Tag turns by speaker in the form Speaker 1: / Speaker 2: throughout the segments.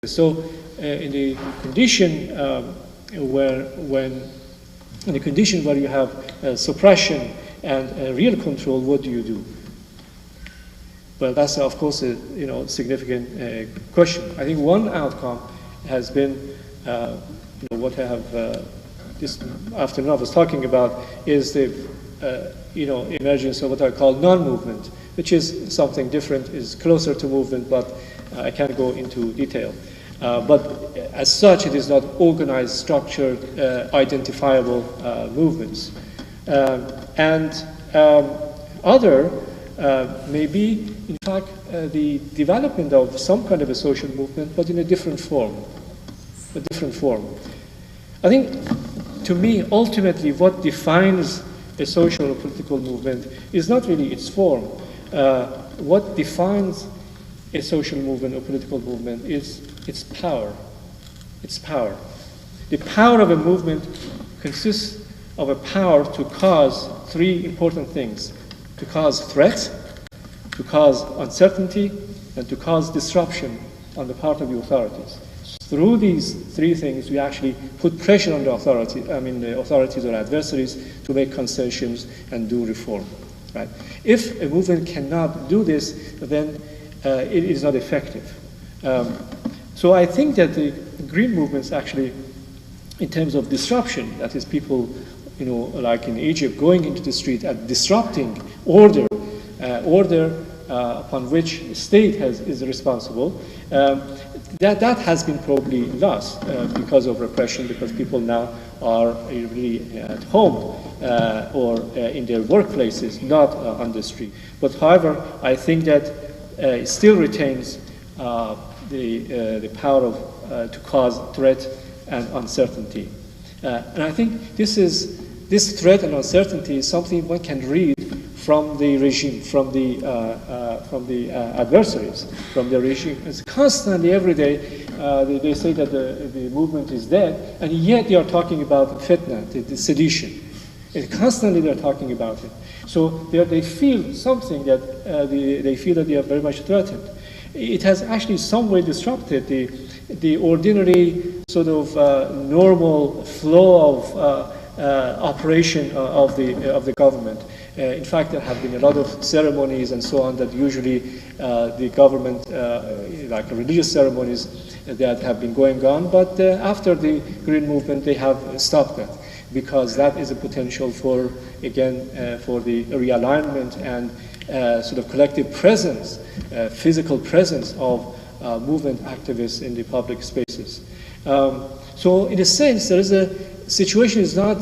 Speaker 1: So in the condition where you have suppression and real control, what do you do? Well, that's of course a significant question. I think one outcome has been what I have this afternoon I was talking about is the emergence of what I call non-movement, which is something different, is closer to movement, but I can't go into detail. But as such, it is not organized, structured, identifiable movements. Other may be, in fact, the development of some kind of a social movement, but in a different form. I think, to me, ultimately, what defines a social or political movement is not really its form. What defines a social movement or political movement is its power. Its power. The power of a movement consists of a power to cause three important things: to cause threat, to cause uncertainty, and to cause disruption on the part of the authorities. Through these three things, we actually put pressure on the authorities or adversaries to make concessions and do reform. Right? If a movement cannot do this, then it is not effective. So I think that the green movements actually, in terms of disruption, that is people, like in Egypt, going into the street and disrupting order upon which the state is responsible, that has been probably lost because of repression, because people now are really at home or in their workplaces, not on the street. But however, I think that it still retains the power of to cause threat and uncertainty. And I think this threat and uncertainty is something one can read from the regime, from the adversaries, from the regime. It's constantly, every day, they say that the movement is dead, and yet they are talking about fitna, the sedition. And constantly they're talking about it. So they feel something that they feel that they are very much threatened. It has actually some way disrupted the ordinary sort of normal flow of operation of the government. In fact, there have been a lot of ceremonies and so on that usually the government, like religious ceremonies, that have been going on. But after the Green Movement, they have stopped that, because that is a potential for, again, for the realignment and sort of collective presence, physical presence of movement activists in the public spaces. So in a sense, there is a situation is not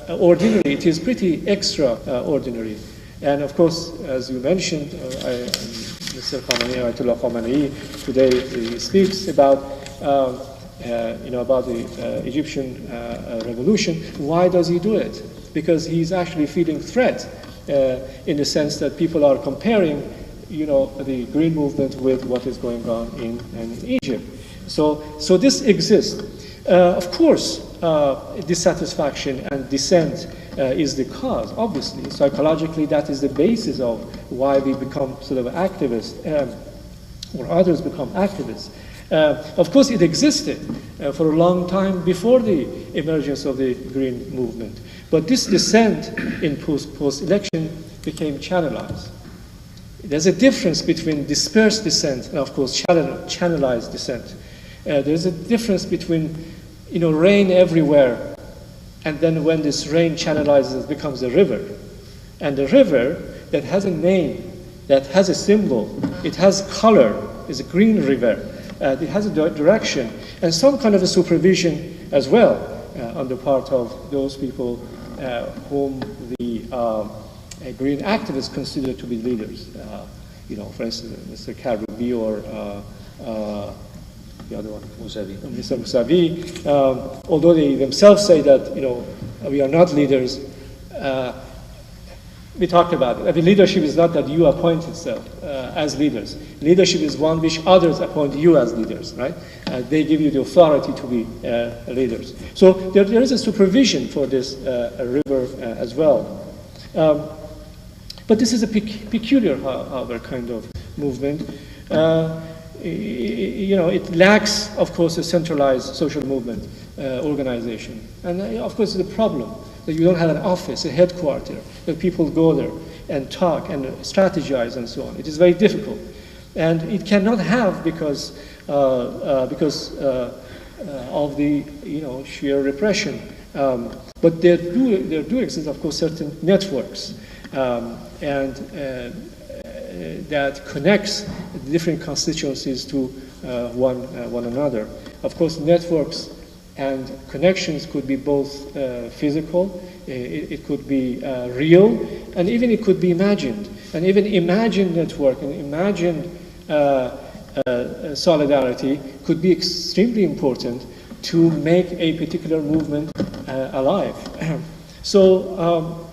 Speaker 1: ordinary, it is pretty extraordinary. And of course, as you mentioned, Mr. Khamenei, Ayatollah Khamenei, today he speaks about about the Egyptian revolution. Why does he do it? Because he's actually feeling threat in the sense that people are comparing, the Green Movement with what is going on in Egypt. So this exists. Of course, dissatisfaction and dissent is the cause, obviously. Psychologically, that is the basis of why we become sort of activists, or others become activists. Of course, it existed for a long time before the emergence of the Green Movement. But this dissent in post-election became channelized. There's a difference between dispersed dissent and, of course, channelized dissent. There's a difference between, rain everywhere, and then when this rain channelizes, it becomes a river. And the river that has a name, that has a symbol, it has color, is a green river. It has a direction and some kind of a supervision as well on the part of those people whom the green activists consider to be leaders. For instance, Mr. Karoubi or the other one, Mr. Mousavi, although they themselves say that we are not leaders. We talked about it. I mean, leadership is not that you appoint yourself as leaders. Leadership is one which others appoint you as leaders, right? They give you the authority to be leaders. So there is a supervision for this river as well. But this is a peculiar, however, kind of movement. you know, it lacks, of course, a centralized social movement organization. And of course, it's a problem that you don't have an office, a headquarters, that people go there and talk and strategize and so on. It is very difficult. And it cannot have because of the, you know, sheer repression. But there do exist, of course, certain networks that connects different constituencies to one another. Of course, networks and connections could be both physical, it could be real, and even it could be imagined. And even imagined network and imagined solidarity could be extremely important to make a particular movement alive. So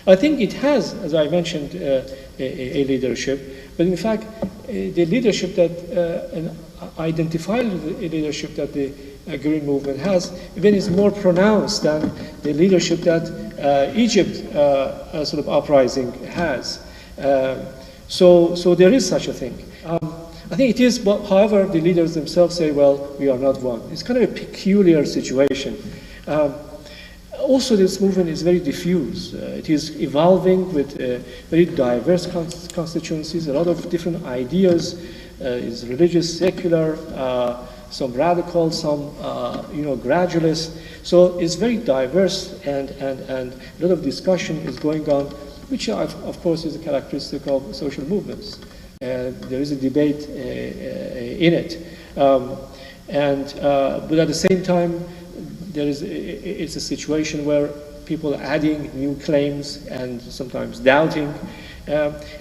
Speaker 1: I think it has, as I mentioned, a leadership, but in fact, the leadership that, an identified leadership that the Green movement has, even is more pronounced than the leadership that Egypt sort of uprising has. So there is such a thing. I think it is, but however, the leaders themselves say, well, we are not one. It's kind of a peculiar situation. Also, this movement is very diffuse. It is evolving with very diverse constituencies, a lot of different ideas. Is religious, secular, some radical, some gradualist. So it's very diverse, and a lot of discussion is going on, which of course is a characteristic of social movements. There is a debate in it, but at the same time, it's a situation where people are adding new claims and sometimes doubting.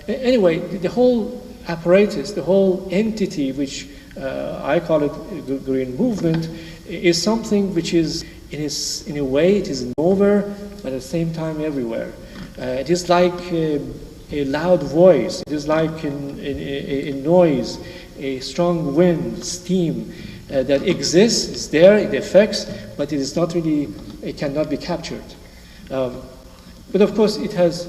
Speaker 1: Anyway, the whole apparatus, the whole entity, which I call it the Green movement, is something which is, in a way, it is nowhere, but at the same time everywhere. It is like a loud voice. It is like a noise, a strong wind, steam that exists. It's there. It affects, but it is not really. It cannot be captured. But of course, it has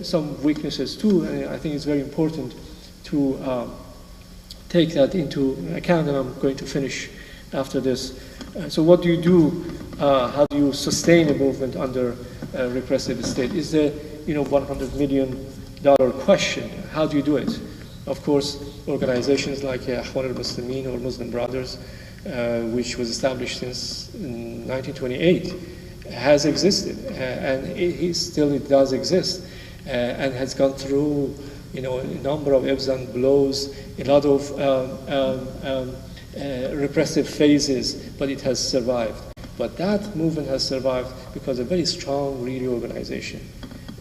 Speaker 1: some weaknesses too, and I think it's very important to take that into account. And I'm going to finish after this. So, what do you do? How do you sustain a movement under a repressive state? Is the $100 million question? How do you do it? Of course, organizations like Akhwan al-Muslimin or Muslim Brothers, which was established since 1928, has existed, and it does exist, and has gone through a number of ebbs and blows, a lot of repressive phases, but it has survived. But that movement has survived because of a very strong organization.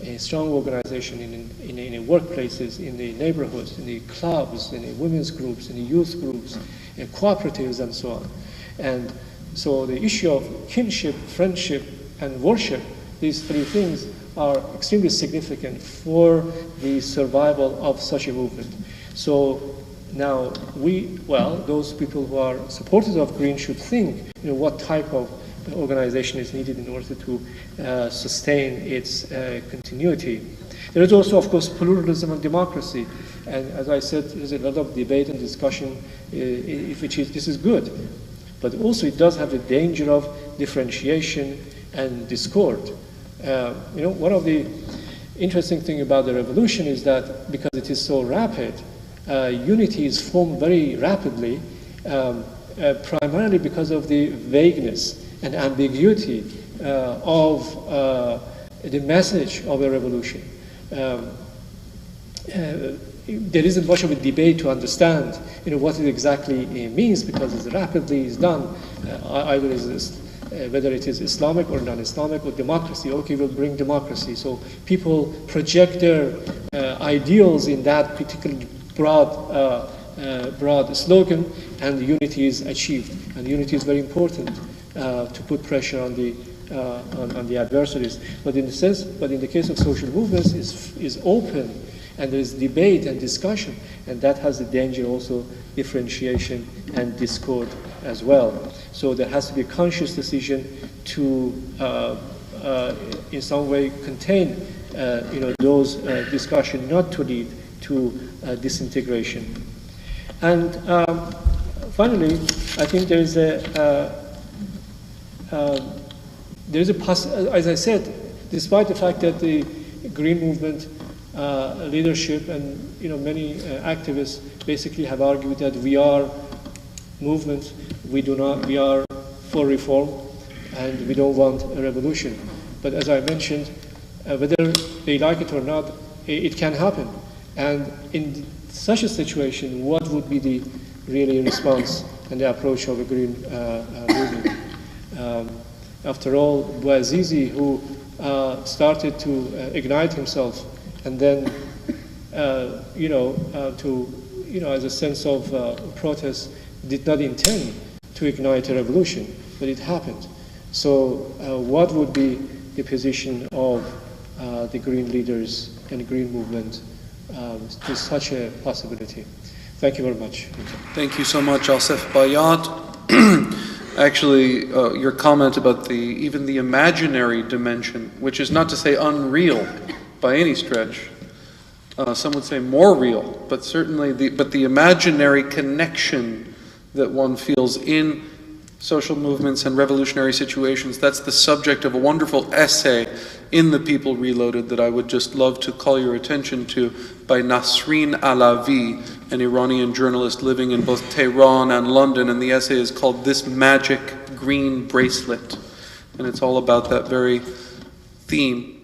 Speaker 1: A strong organization in the workplaces, in the neighborhoods, in the clubs, in the women's groups, in the youth groups, in cooperatives, and so on. And so the issue of kinship, friendship, and worship, these three things are extremely significant for the survival of such a movement. So now those people who are supporters of Green should think, what type of organization is needed in order to sustain its continuity. There is also, of course, pluralism and democracy. And as I said, there's a lot of debate and discussion, this is good. But also it does have the danger of differentiation and discord. One of the interesting things about the revolution is that because it is so rapid, unity is formed very rapidly, primarily because of the vagueness and ambiguity of the message of a revolution. There isn't much of a debate to understand, what it exactly means, because it's rapidly done. Either whether it is Islamic or non-Islamic or democracy. Okay, we'll bring democracy. So people project their ideals in that particular broad slogan, and unity is achieved. And unity is very important to put pressure on the adversaries. But in the case of social movements, is open, and there is debate and discussion, and that has the danger also differentiation and discord as well. So there has to be a conscious decision to, in some way, contain, those discussion, not to lead to disintegration. And finally, I think there is as I said, despite the fact that the Green Movement leadership and many activists basically have argued that we are movement, we are for reform, and we don't want a revolution. But as I mentioned, whether they like it or not, it can happen. And in such a situation, what would be the really response and the approach of a green movement? After all, Bouazizi, who started to ignite himself, and then, as a sense of protest, did not intend to ignite a revolution, but it happened. So, what would be the position of the Green leaders and the Green movement to such a possibility? Thank you very much.
Speaker 2: Thank you so much, Asef Bayat. Actually, your comment about even the imaginary dimension, which is not to say unreal by any stretch, some would say more real, but certainly the imaginary connection that one feels in social movements and revolutionary situations, that's the subject of a wonderful essay in The People Reloaded that I would just love to call your attention to, by Nasreen Alavi, an Iranian journalist living in both Tehran and London, and the essay is called This Magic Green Bracelet, and it's all about that very theme.